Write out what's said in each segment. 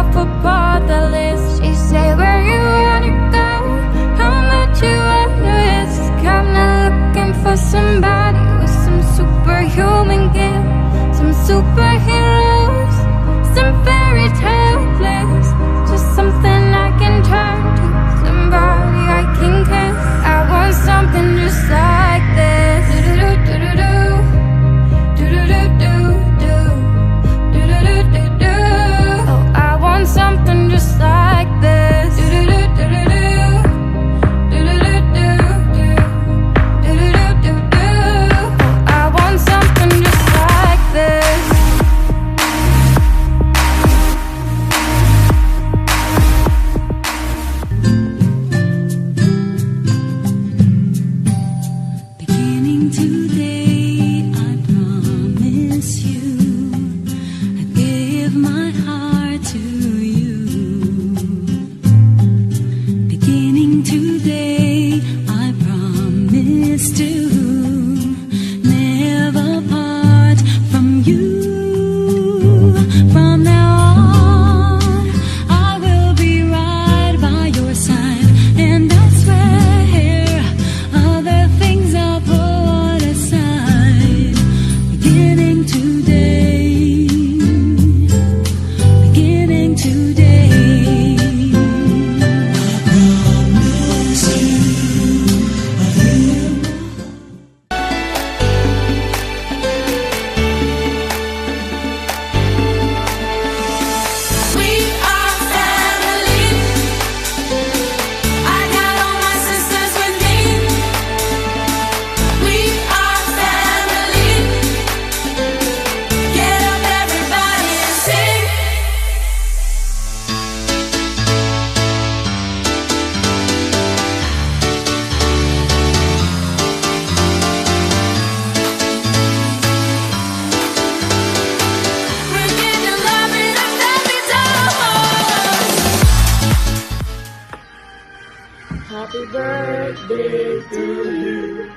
off above the list. She say, where you wanna go? How much you wanna risk? I'm not looking for somebody with some superhuman gifts, some superheroes, some fairy tale bliss. Just something I can turn to, somebody I can kiss. I want something just like this. Oh, I want something just like this. Oh, I want something just like this. Beginning today, I promise you, I give my heart to you. Beginning today, I promise to never part from you. From now on, I will be right by your side, and I swear other things I'll put aside. Beginning today, beginning today. We are family. I got all my sisters with me. We are family. Get up, everybody, and sing. We're getting love in a family dose. Happy birthday to you.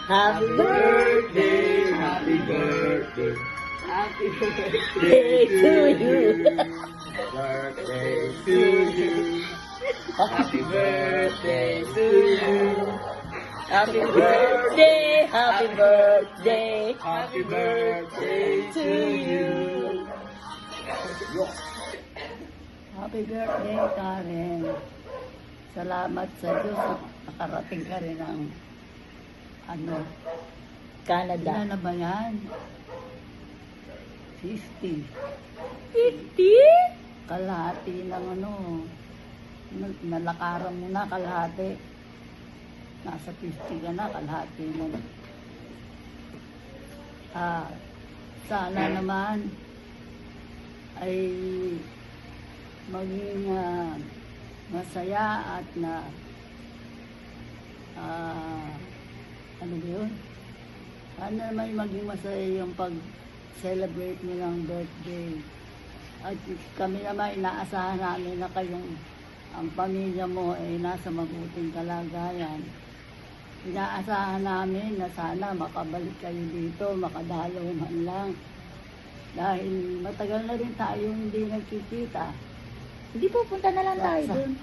Happy birthday, happy birthday. Happy birthday to you. Birthday to you. Happy birthday to you. Happy birthday, happy birthday, happy birthday to you. Happy birthday, Karen. Salamat sa Diyos at nakarating ka rin ng Canada. Ilan na ba yan? 50. 50? Kalahati ng nalakaran mo na kalahati. Nasa 50 ka na, kalahati mo. Sana naman ay maging masaya at ano ba yun? Sana naman maging masaya yung pag-celebrate mo ng birthday. At kami naman, inaasahan namin na ang pamilya mo ay nasa mabuting kalagayan. Inaasahan namin na sana makabalik kayo dito, makadalaw man lang. Dahil matagal na rin tayo hindi nagkikita. Hindi pupunta na lang tayo dun.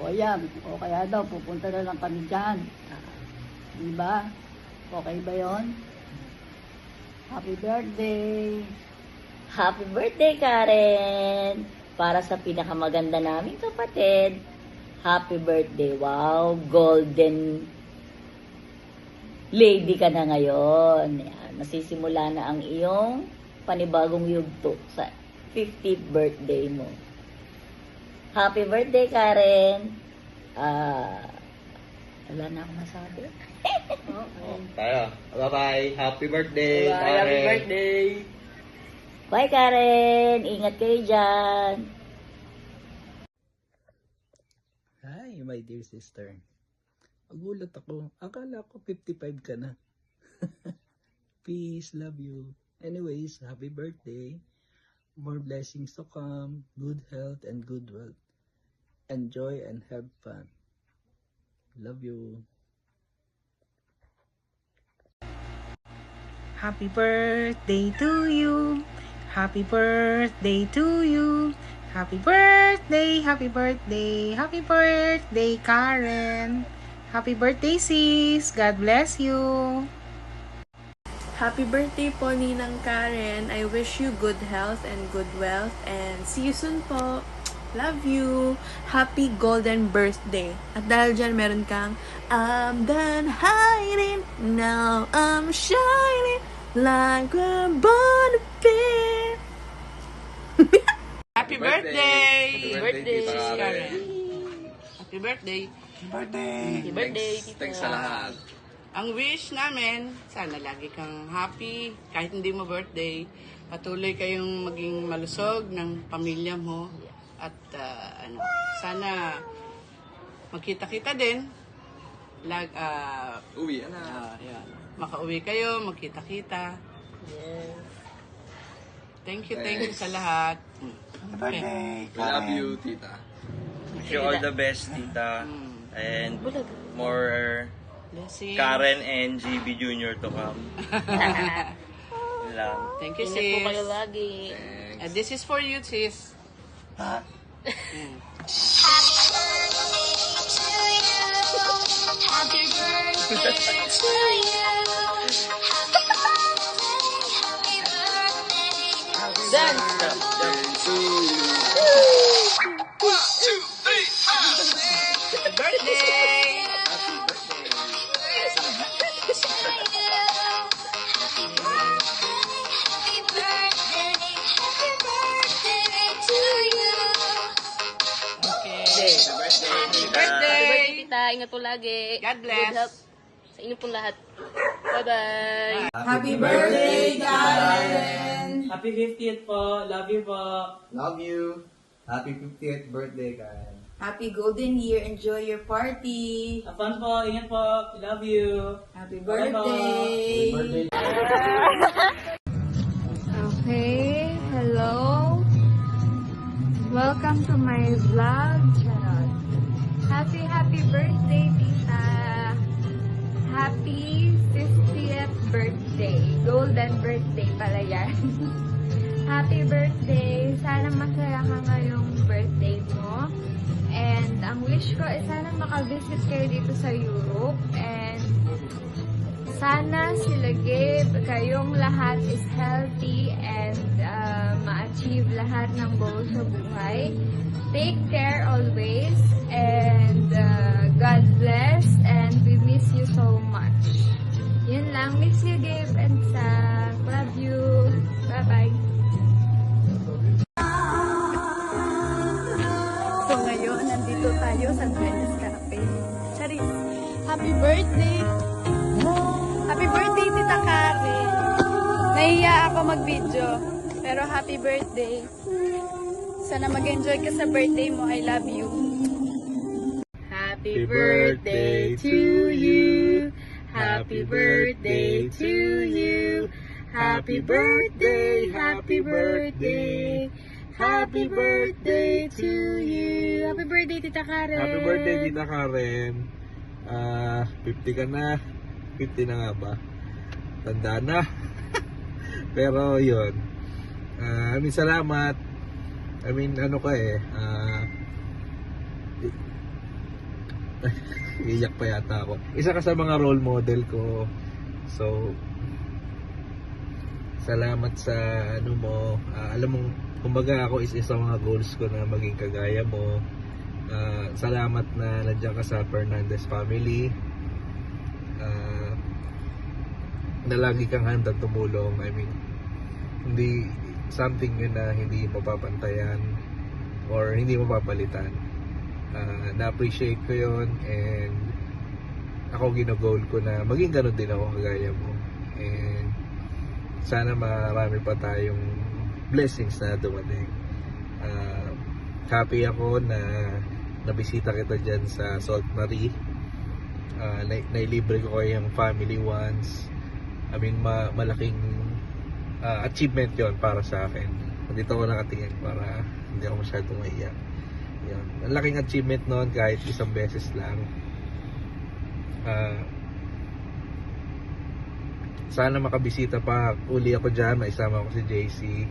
O yan, o kaya daw, pupunta na lang kami dyan. Diba? Okay ba yon? Happy birthday! Happy birthday, Karen! Para sa pinakamaganda naming kapatid. Happy birthday. Wow, golden lady ka na ngayon. Yan, masisimula na ang iyong panibagong yugto sa 50th birthday mo. Happy birthday, Karen! Wala na akong masabi. Tayo. Bye-bye. Happy birthday, Bye, Karen. happy birthday! Bye, Karen! Ingat kayo dyan! Hi, my dear sister. Nagulat ako. Akala ko 55 ka na. Peace, love you. Anyways, happy birthday. More blessings to come. Good health and good wealth. Enjoy and have fun. Love you. Happy birthday to you. Happy birthday to you. Happy birthday, happy birthday, happy birthday, Karen. Happy birthday, sis. God bless you. Happy birthday po, Ninang Karen. I wish you good health and good wealth. And see you soon po. Love you. Happy golden birthday. At dahil dyan, meron kang I'm done hiding. Now I'm shining like a bonfire. Happy birthday! Happy birthday, Tita Karen. Happy birthday! Happy birthday, Thanks, Tita. thanks sa lahat. Ang wish namin, sana lagi kang happy, kahit hindi mo birthday. Patuloy kayong maging malusog ng pamilya mo. At sana magkita-kita din. Uwi na. Yan. Makauwi kayo, magkita-kita. Yes. Thank you sa lahat. We love you, Tita. Wish you all the best, Tita. And more Blessing. Karen and GB Jr. to come. Yun lang. Thank you, Ingat po sis. kayo lagi. And this is for you, sis. Happy birthday to you. Happy birthday. Dance. Birthday! Happy Birthday! birthday, tita. Ingat po lagi. God bless. Good health sa inyo pong lahat. Bye-bye. Happy birthday, Karen. Happy 50th po. Love you po. Love you. Happy 50th birthday, Karen. Happy golden year. Enjoy your party. Have fun po. Ingat po. Love you. Happy Bye po. birthday. Okay, hello. Welcome to my vlog. Charot. Happy birthday, Tita. Happy 50th birthday. Golden birthday pala yan. Happy birthday. Sana masaya ka ngayong birthday mo. And ang wish ko ay sana makavisit kayo dito sa Europe. And sana sila Gabe, kayong lahat is healthy and ma-achieve lahat ng goals sa buhay. Take care always and God bless and we miss you so much. Yun lang. Miss you, Gabe and Sam. Love you. Bye-bye. So ngayon, nandito tayo sa Venice Cafe. Charis, happy birthday! Happy birthday, Tita Karen! Nahiya ako mag-video, pero happy birthday. Sana mag-enjoy ka sa birthday mo. I love you. Happy birthday to you. Happy birthday to you. Happy birthday, happy birthday. Happy birthday to you. Happy birthday, Tita Karen. Happy birthday, Tita Karen. 50 ka na. 50 na nga ba? Tanda na. Pero yun. Salamat. Ano ka eh. Iyak pa yata ako. Isa ka sa mga role model ko. So, salamat sa ano mo. Alam mo, kumbaga ako isa sa mga goals ko na maging kagaya mo. Salamat na nandiyan ka sa Fernandez family. Na lagi kang handang tumulong. Hindi something yun na hindi mapapantayan or hindi mapapalitan. Na-appreciate ko yun and ako ginagol ko na maging ganun din ako kagaya mo. And sana marami pa tayong blessings na dumating. Happy ako na nabisita kita dyan sa Salt Marie. Nailibre ko kayo yung family once. Malaking achievement yon para sa akin. Dito ako nakatingin para hindi ako masyadong maiyak. Yun. Ang laking achievement noon kahit isang beses lang. Sana makabisita pa uli ako dyan. Maisama ko si JC.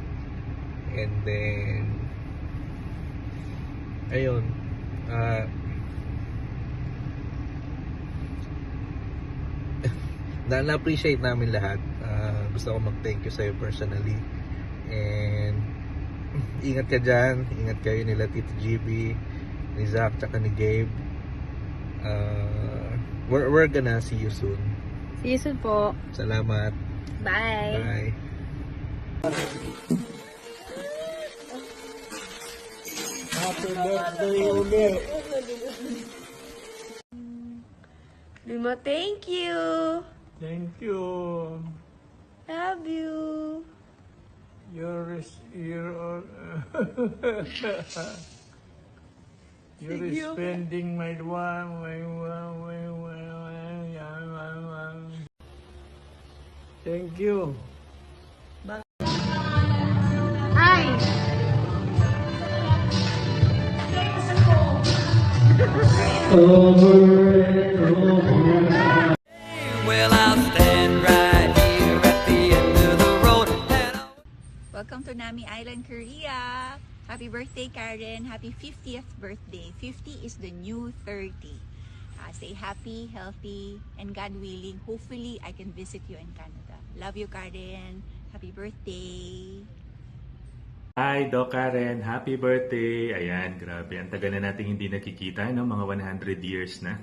And then ayun, na-appreciate namin lahat. Gusto ko mag-thank you sa'yo personally. And ingat ka dyan. Ingat kayo nila Tito GB, ni Zach, tsaka ni Gabe. We're gonna see you soon. See you soon po. Salamat. Bye. Bye. Happy birthday ulit. Luma, thank you. Thank you. Love you. You're spending my Thank you. Hi! Well, I'll stand right here at the end of the road. Welcome to Nami Island, Korea! Happy birthday, Karen! Happy 50th birthday! 50 is the new 30. Stay happy, healthy, and God willing, hopefully I can visit you in Canada. Love you, Karen! Happy birthday! Hi, Doc Karen. Happy birthday. Ayan, grabe. Ang tagal na natin hindi nakikita, no? Mga 100 years na.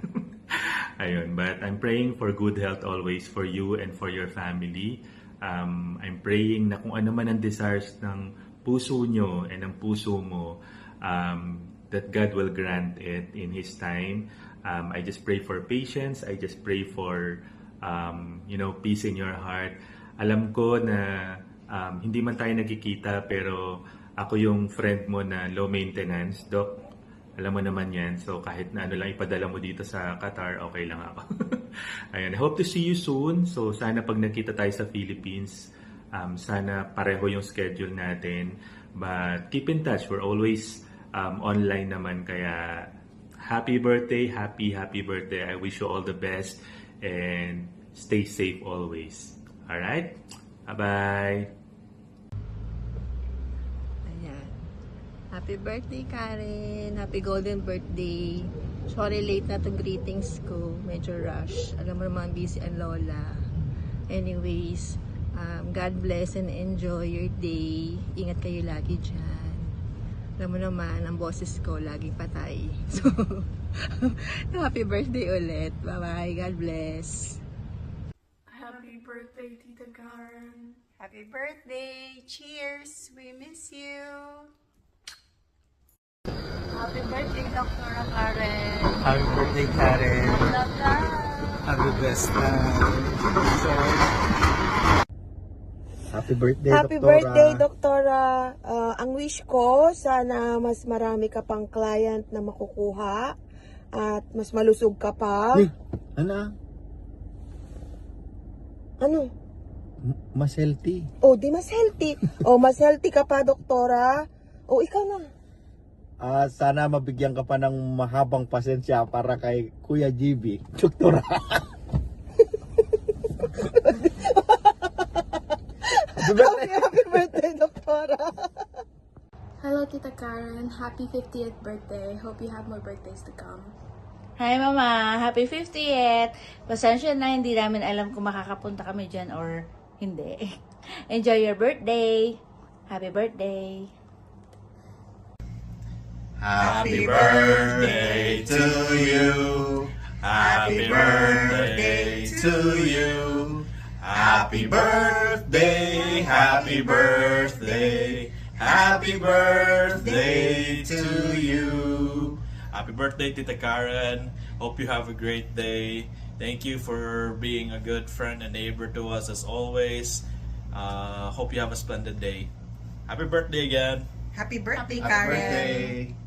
Ayun, but I'm praying for good health always for you and for your family. I'm praying na kung ano man ang desires ng puso nyo and ng puso mo, that God will grant it in His time. I just pray for patience. I just pray for, peace in your heart. Alam ko na hindi man tayo nagkikita, pero ako yung friend mo na low maintenance, Doc. Alam mo naman yan. So kahit na ano lang ipadala mo dito sa Qatar, okay lang ako. Ayun, I hope to see you soon. So sana pag nakita tayo sa Philippines, sana pareho yung schedule natin. But keep in touch. We're always online naman. Kaya happy birthday, happy birthday. I wish you all the best and stay safe always. Alright? Bye-bye! Ayan. Happy birthday, Karen. Happy golden birthday. Sorry late na itong greetings ko. Medyo rush. Alam mo naman, busy ang lola. Anyways, God bless and enjoy your day. Ingat kayo lagi dyan. Alam mo naman, ang boses ko laging patay. So, happy birthday ulit. Bye-bye. God bless. Happy birthday, Tita Karen. Happy birthday! Cheers! We miss you! Happy birthday, Dr. Karen. Happy birthday, Karen. Love that. Happy best Happy birthday, Happy Doktora. birthday, Doktora. Ang wish ko, sana mas marami ka pang client na makukuha at mas malusog ka pa. Ano? Ano? Mas healthy. Oh, di mas healthy. Oh, mas healthy ka pa, Doktora. Oh, ikaw na. Sana mabigyan ka pa ng mahabang pasensya para kay Kuya GB, Doktora. Happy birthday, Doktora. Hello, Tita Karen. Happy 50th birthday. Hope you have more birthdays to come. Hi Mama, happy 50th! Pasensya na, hindi namin alam kung makakapunta kami dyan or hindi. Enjoy your birthday! Happy birthday! Happy birthday to you! Happy birthday to you! Happy birthday! Happy birthday! Happy birthday to you! Happy birthday, Tita Karen. Hope you have a great day. Thank you for being a good friend and neighbor to us as always. Hope you have a splendid day. Happy birthday again. Happy birthday, Happy Karen. birthday.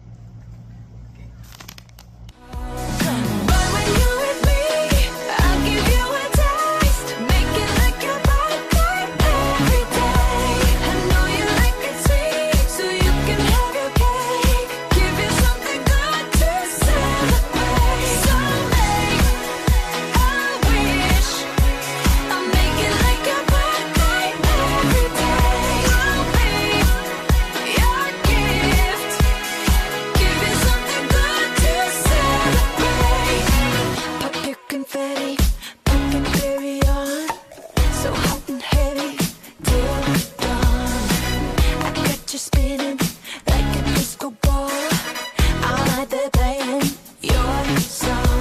song.